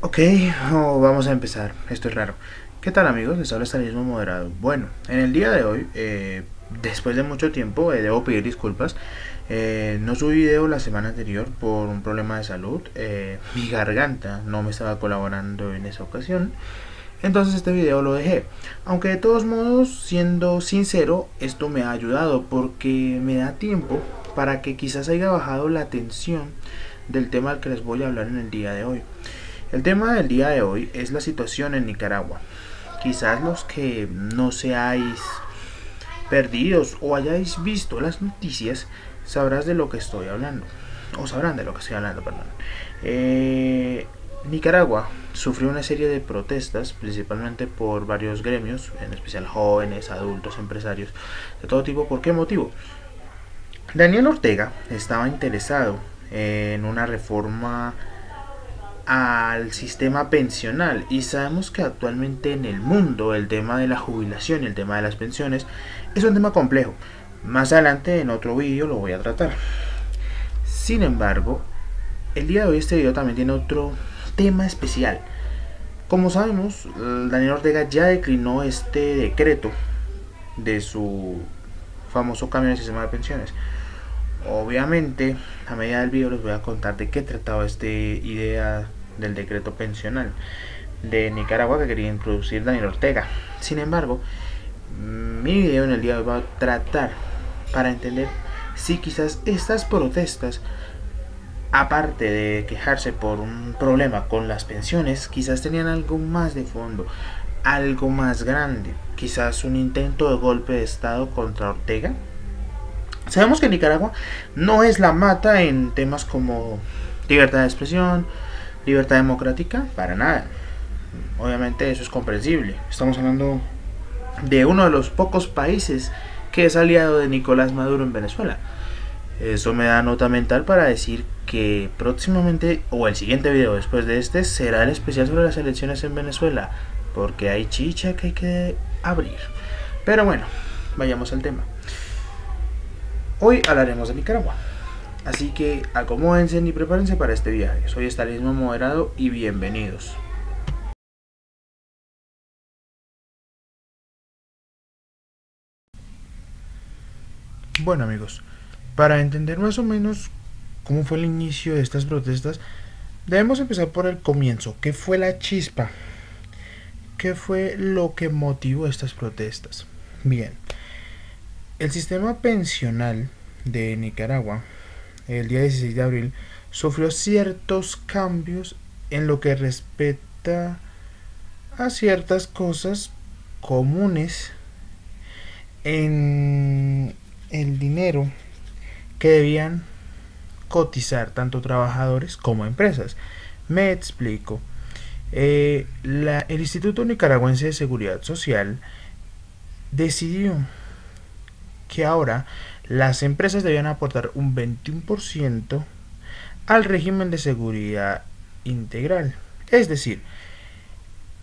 Ok, vamos a empezar. Esto es raro. ¿Qué tal, amigos? Les habla Estalinismo Moderado. Bueno, en el día de hoy, después de mucho tiempo, debo pedir disculpas. No subí video la semana anterior por un problema de salud. Mi garganta no me estaba colaborando en esa ocasión. Entonces este video lo dejé. Aunque de todos modos, siendo sincero, esto me ha ayudado porque me da tiempo para que quizás haya bajado la tensión del tema al que les voy a hablar en el día de hoy. El tema del día de hoy es la situación en Nicaragua. Quizás los que no seáis perdidos o hayáis visto las noticias sabrás de lo que estoy hablando. O sabrán de lo que estoy hablando, perdón. Nicaragua sufrió una serie de protestas, principalmente por varios gremios, en especial jóvenes, adultos, empresarios, de todo tipo. ¿Por qué motivo? Daniel Ortega estaba interesado en una reforma al sistema pensional, y sabemos que actualmente en el mundo el tema de la jubilación y el tema de las pensiones es un tema complejo. Más adelante en otro vídeo lo voy a tratar. Sin embargo, el día de hoy este video también tiene otro tema especial. Como sabemos, Daniel Ortega ya declinó este decreto de su famoso cambio en el sistema de pensiones. Obviamente, a medida del video les voy a contar de qué trataba esta idea del decreto pensional de Nicaragua que quería introducir Daniel Ortega. Sin embargo, mi video en el día de hoy va a tratar para entender si quizás estas protestas, aparte de quejarse por un problema con las pensiones, quizás tenían algo más de fondo, algo más grande, quizás un intento de golpe de estado contra Ortega. Sabemos que Nicaragua no es la mata en temas como libertad de expresión, libertad democrática, para nada. Obviamente eso es comprensible. Estamos hablando de uno de los pocos países que es aliado de Nicolás Maduro en Venezuela. Eso me da nota mental para decir que próximamente, o el siguiente video después de este, será el especial sobre las elecciones en Venezuela, porque hay chicha que hay que abrir. Pero bueno, vayamos al tema. Hoy hablaremos de Nicaragua, así que acomódense y prepárense para este viaje. Soy Estalinismo Moderado y bienvenidos. Bueno, amigos, para entender más o menos cómo fue el inicio de estas protestas, debemos empezar por el comienzo. ¿Qué fue la chispa? ¿Qué fue lo que motivó estas protestas? Bien, el sistema pensional de Nicaragua, el día 16 de abril, sufrió ciertos cambios en lo que respecta a ciertas cosas comunes en el dinero que debían cotizar tanto trabajadores como empresas. Me explico. El Instituto Nicaragüense de Seguridad Social decidió que ahora las empresas debían aportar un 21% al régimen de seguridad integral. Es decir,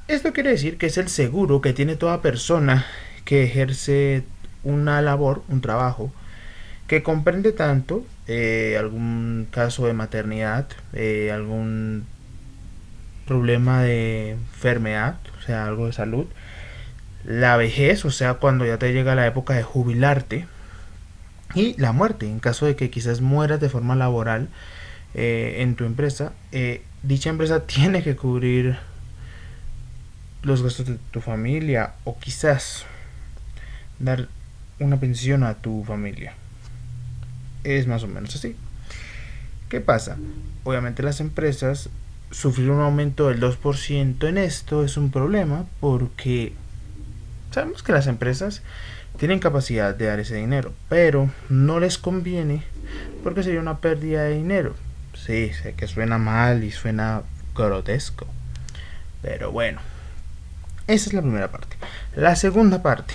esto quiere decir que es el seguro que tiene toda persona que ejerce una labor, un trabajo, que comprende tanto algún caso de maternidad, algún problema de enfermedad, o sea, algo de salud, la vejez, o sea, cuando ya te llega la época de jubilarte, y la muerte, en caso de que quizás mueras de forma laboral en tu empresa. Dicha empresa tiene que cubrir los gastos de tu familia o quizás dar una pensión a tu familia. Es más o menos así. ¿Qué pasa? Obviamente las empresas sufrir un aumento del 2% en esto es un problema, porque sabemos que las empresas tienen capacidad de dar ese dinero, pero no les conviene porque sería una pérdida de dinero. Sí, sé que suena mal y suena grotesco, pero bueno, esa es la primera parte. La segunda parte,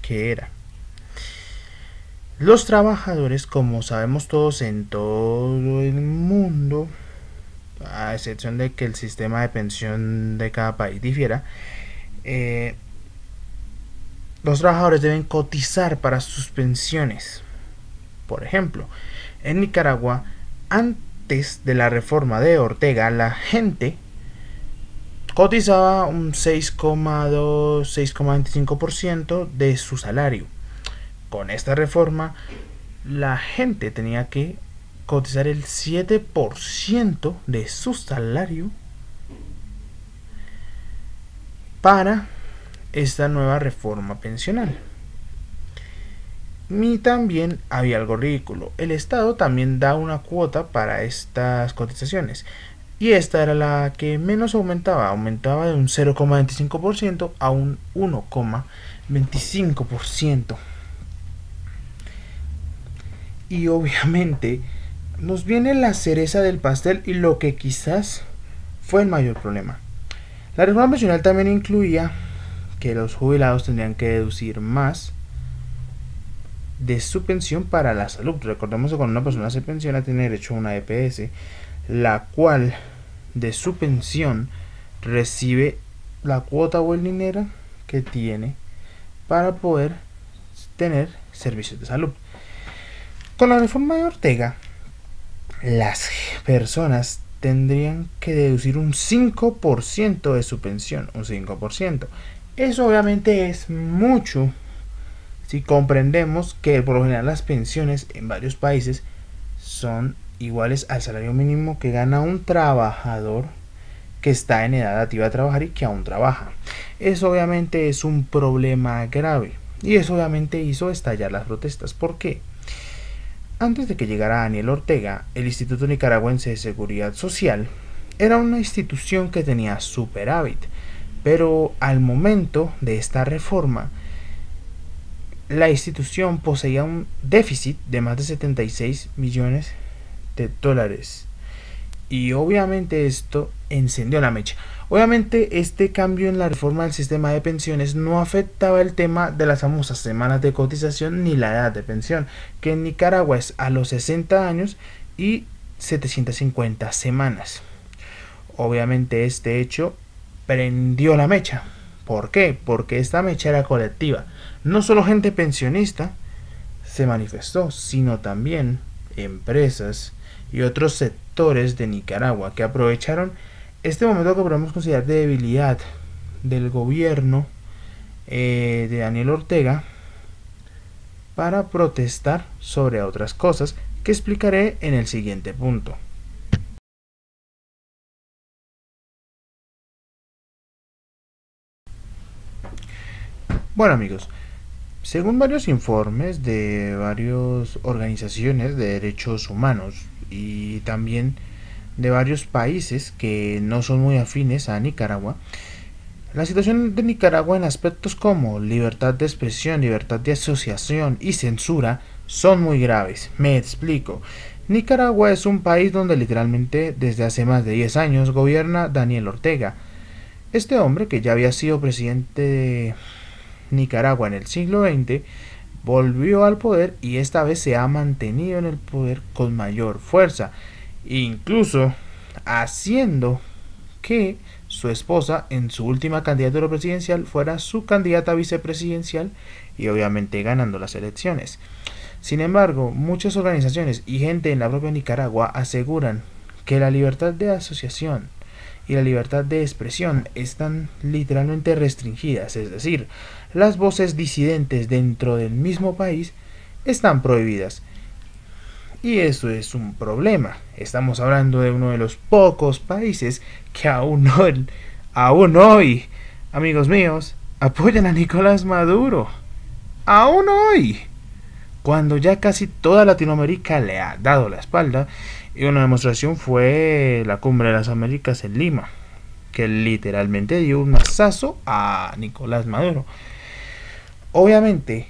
que era los trabajadores, como sabemos todos en todo el mundo, a excepción de que el sistema de pensión de cada país difiera, los trabajadores deben cotizar para sus pensiones. Por ejemplo, en Nicaragua, antes de la reforma de Ortega, la gente cotizaba un 6,25% de su salario. Con esta reforma, la gente tenía que cotizar el 7% de su salario para esta nueva reforma pensional. Y también había algo ridículo. El Estado también da una cuota para estas cotizaciones. Y esta era la que menos aumentaba. Aumentaba de un 0,25% a un 1,25%. Y obviamente nos viene la cereza del pastel y lo que quizás fue el mayor problema. La reforma pensional también incluía que los jubilados tendrían que deducir más de su pensión para la salud. Recordemos que cuando una persona se pensiona tiene derecho a una EPS, la cual de su pensión recibe la cuota o el dinero que tiene para poder tener servicios de salud. Con la reforma de Ortega, las personas tendrían que deducir un 5% de su pensión, un 5%. Eso obviamente es mucho si comprendemos que por lo general las pensiones en varios países son iguales al salario mínimo que gana un trabajador que está en edad activa de trabajar y que aún trabaja. Eso obviamente es un problema grave y eso obviamente hizo estallar las protestas. ¿Por qué? Antes de que llegara Daniel Ortega, el Instituto Nicaragüense de Seguridad Social era una institución que tenía superávit, pero al momento de esta reforma, la institución poseía un déficit de más de 76 millones de dólares. Y obviamente esto encendió la mecha. Obviamente este cambio en la reforma del sistema de pensiones no afectaba el tema de las famosas semanas de cotización ni la edad de pensión, que en Nicaragua es a los 60 años y 750 semanas. Obviamente este hecho prendió la mecha. ¿Por qué? Porque esta mecha era colectiva. No solo gente pensionista se manifestó, sino también empresas y otros sectores de Nicaragua que aprovecharon este momento que podemos considerar de debilidad del gobierno de Daniel Ortega para protestar sobre otras cosas que explicaré en el siguiente punto. Bueno amigos, según varios informes de varias organizaciones de derechos humanos y también de varios países que no son muy afines a Nicaragua, la situación de Nicaragua en aspectos como libertad de expresión, libertad de asociación y censura son muy graves. Me explico. Nicaragua es un país donde literalmente desde hace más de 10 años gobierna Daniel Ortega. Este hombre, que ya había sido presidente de Nicaragua en el siglo XX, volvió al poder y esta vez se ha mantenido en el poder con mayor fuerza, incluso haciendo que su esposa en su última candidatura presidencial fuera su candidata vicepresidencial y obviamente ganando las elecciones. Sin embargo, muchas organizaciones y gente en la propia Nicaragua aseguran que la libertad de asociación y la libertad de expresión están literalmente restringidas, es decir, las voces disidentes dentro del mismo país están prohibidas. Y eso es un problema. Estamos hablando de uno de los pocos países que aún hoy, amigos míos, apoyan a Nicolás Maduro. Aún hoy, cuando ya casi toda Latinoamérica le ha dado la espalda. Y una demostración fue la Cumbre de las Américas en Lima, que literalmente dio un mazazo a Nicolás Maduro. Obviamente,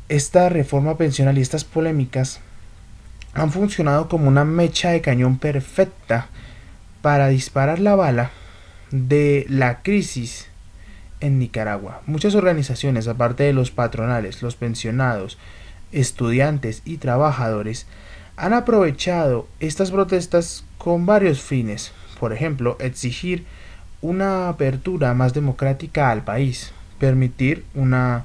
esta reforma pensional y estas polémicas han funcionado como una mecha de cañón perfecta para disparar la bala de la crisis en Nicaragua. Muchas organizaciones, aparte de los patronales, los pensionados, estudiantes y trabajadores, han aprovechado estas protestas con varios fines. por ejemplo, exigir una apertura más democrática al país, permitir una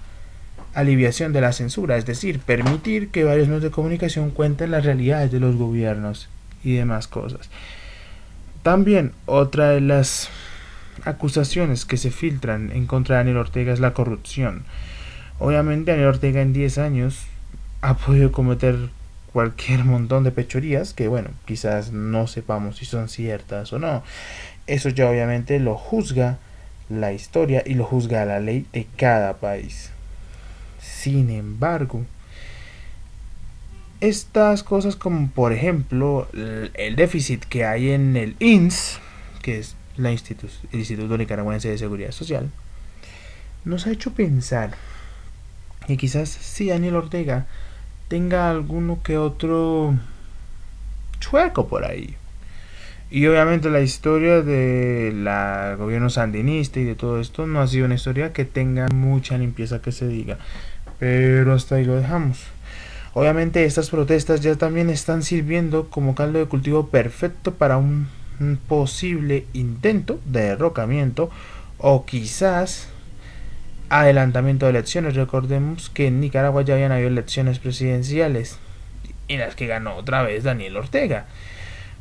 aliviación de la censura, es decir, permitir que varios medios de comunicación cuenten las realidades de los gobiernos y demás cosas. También otra de las acusaciones que se filtran en contra de Daniel Ortega es la corrupción. Obviamente Daniel Ortega en 10 años ha podido cometer cualquier montón de pechorías que, bueno, quizás no sepamos si son ciertas o no. Eso ya obviamente lo juzga la historia y lo juzga la ley de cada país. Sin embargo, estas cosas como por ejemplo el déficit que hay en el INS, que es el Instituto Nicaragüense de Seguridad Social, nos ha hecho pensar que quizás si Daniel Ortega tenga alguno que otro chueco por ahí. Y obviamente la historia del gobierno sandinista y de todo esto no ha sido una historia que tenga mucha limpieza que se diga. Pero hasta ahí lo dejamos. Obviamente estas protestas ya también están sirviendo como caldo de cultivo perfecto para un posible intento de derrocamiento o quizás adelantamiento de elecciones. Recordemos que en Nicaragua ya habían habido elecciones presidenciales en las que ganó otra vez Daniel Ortega.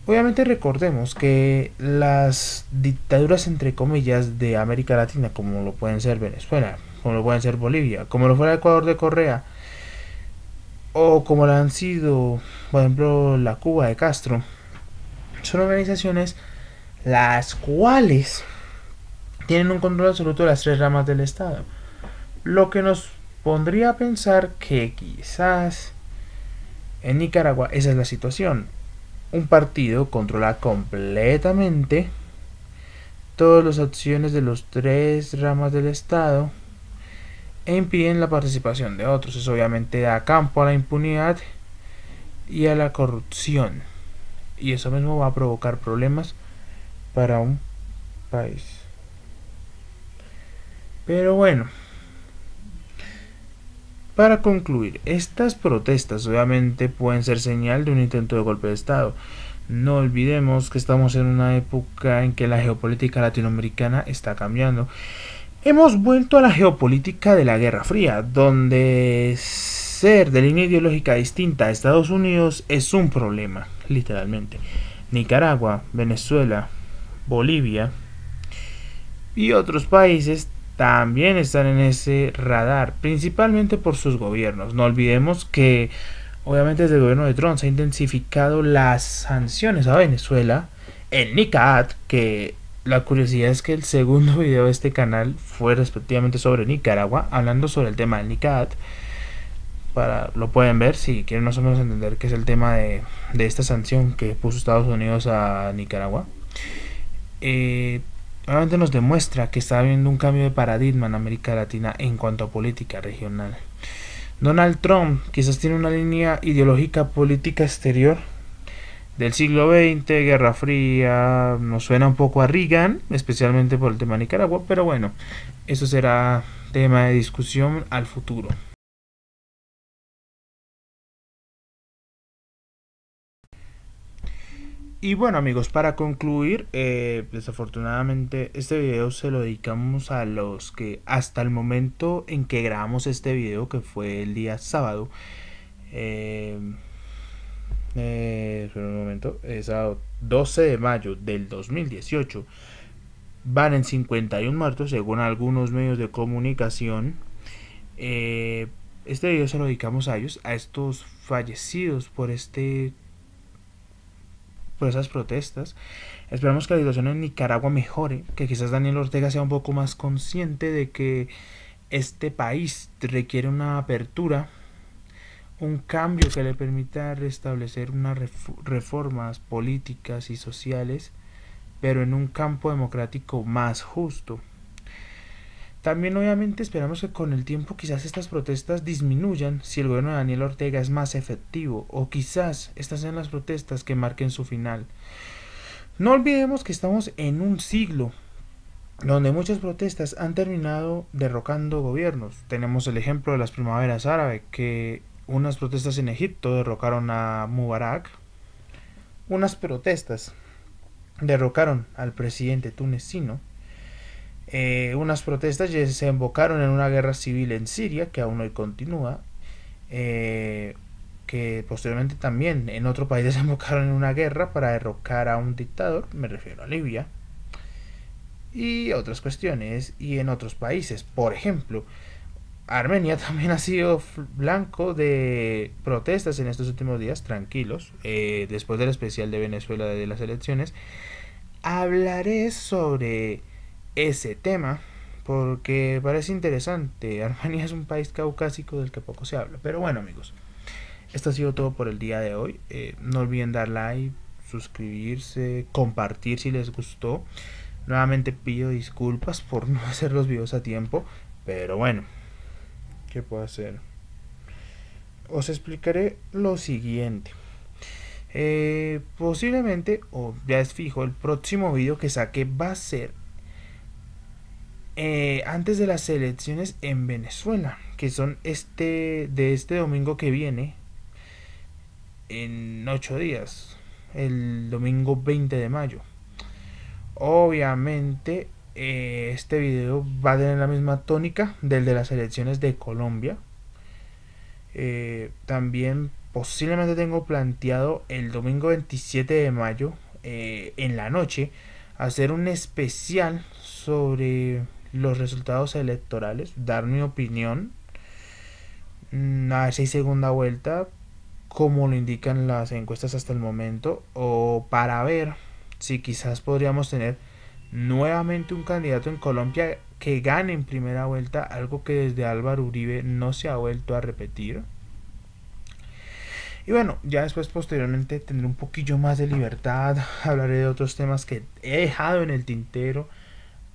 Obviamente recordemos que las dictaduras entre comillas de América Latina, como lo pueden ser Venezuela, como lo pueden ser Bolivia, como lo fuera Ecuador de Correa, o como lo han sido, por ejemplo, la Cuba de Castro, son organizaciones las cuales tienen un control absoluto de las tres ramas del Estado, lo que nos pondría a pensar que quizás en Nicaragua esa es la situación. Un partido controla completamente todas las acciones de las tres ramas del Estado e impiden la participación de otros. Eso obviamente da campo a la impunidad y a la corrupción, y eso mismo va a provocar problemas para un país. Pero bueno, para concluir, estas protestas obviamente pueden ser señal de un intento de golpe de Estado. No olvidemos que estamos en una época en que la geopolítica latinoamericana está cambiando. Hemos vuelto a la geopolítica de la Guerra Fría, donde ser de línea ideológica distinta a Estados Unidos es un problema, literalmente. Nicaragua, Venezuela, Bolivia y otros países también están en ese radar, principalmente por sus gobiernos. No olvidemos que obviamente desde el gobierno de Trump se ha intensificado las sanciones a Venezuela, el NICAD, que la curiosidad es que el segundo video de este canal fue respectivamente sobre Nicaragua, hablando sobre el tema del NICAD. Lo pueden ver si quieren más o menos entender qué es el tema de esta sanción que puso Estados Unidos a Nicaragua. Obviamente nos demuestra que está habiendo un cambio de paradigma en América Latina en cuanto a política regional. Donald Trump quizás tiene una línea ideológica política exterior del siglo XX, Guerra Fría, nos suena un poco a Reagan, especialmente por el tema de Nicaragua, pero bueno, eso será tema de discusión al futuro. Y bueno amigos, para concluir, desafortunadamente este video se lo dedicamos a los que hasta el momento en que grabamos este video, que fue el día sábado, espera un momento, sábado 12 de mayo del 2018, van en 51 muertos según algunos medios de comunicación. Este video se lo dedicamos a ellos, a estos fallecidos por esas protestas. Esperamos que la situación en Nicaragua mejore, que quizás Daniel Ortega sea un poco más consciente de que este país requiere una apertura, un cambio que le permita restablecer unas reformas políticas y sociales, pero en un campo democrático más justo. También obviamente esperamos que con el tiempo quizás estas protestas disminuyan si el gobierno de Daniel Ortega es más efectivo, o quizás estas sean las protestas que marquen su final. No olvidemos que estamos en un siglo donde muchas protestas han terminado derrocando gobiernos. Tenemos el ejemplo de las primaveras árabes, que unas protestas en Egipto derrocaron a Mubarak. Unas protestas derrocaron al presidente tunecino. Unas protestas ya se embocaron en una guerra civil en Siria, que aún hoy continúa, que posteriormente también en otro país desembocaron en una guerra para derrocar a un dictador, me refiero a Libia, y otras cuestiones, y en otros países. Por ejemplo, Armenia también ha sido blanco de protestas en estos últimos días, tranquilos, después del especial de Venezuela de las elecciones. Hablaré sobre ese tema porque parece interesante. Armenia es un país caucásico del que poco se habla. Pero bueno, amigos, esto ha sido todo por el día de hoy. No olviden dar like, suscribirse, compartir si les gustó. Nuevamente pido disculpas por no hacer los videos a tiempo, pero bueno, ¿qué puedo hacer? Os explicaré lo siguiente. Posiblemente, o ya es fijo, el próximo video que saque va a ser antes de las elecciones en Venezuela, que son de este domingo que viene, en 8 días, el domingo 20 de mayo. Obviamente, este video va a tener la misma tónica del de las elecciones de Colombia. También posiblemente tengo planteado el domingo 27 de mayo, en la noche, hacer un especial sobre los resultados electorales, dar mi opinión, a ver si hay segunda vuelta, como lo indican las encuestas hasta el momento, o para ver si quizás podríamos tener nuevamente un candidato en Colombia que gane en primera vuelta, algo que desde Álvaro Uribe no se ha vuelto a repetir. Y bueno, ya después posteriormente tendré un poquillo más de libertad, hablaré de otros temas que he dejado en el tintero,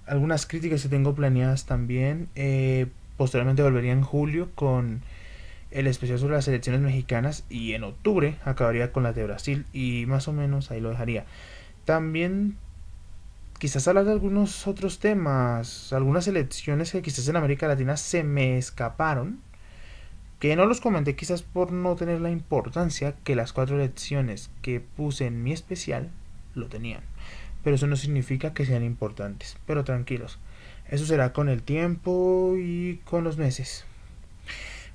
algunas críticas que tengo planeadas también. Posteriormente volvería en julio con el especial sobre las elecciones mexicanas y en octubre acabaría con las de Brasil y más o menos ahí lo dejaría. También quizás hablar de algunos otros temas, algunas elecciones que quizás en América Latina se me escaparon, que no los comenté quizás por no tener la importancia que las 4 elecciones que puse en mi especial lo tenían. Pero eso no significa que sean importantes. Pero tranquilos, eso será con el tiempo y con los meses.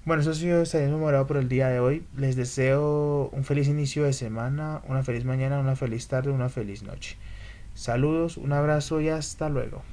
Bueno, eso ha sido estaría memorado por el día de hoy. Les deseo un feliz inicio de semana, una feliz mañana, una feliz tarde, una feliz noche. Saludos, un abrazo y hasta luego.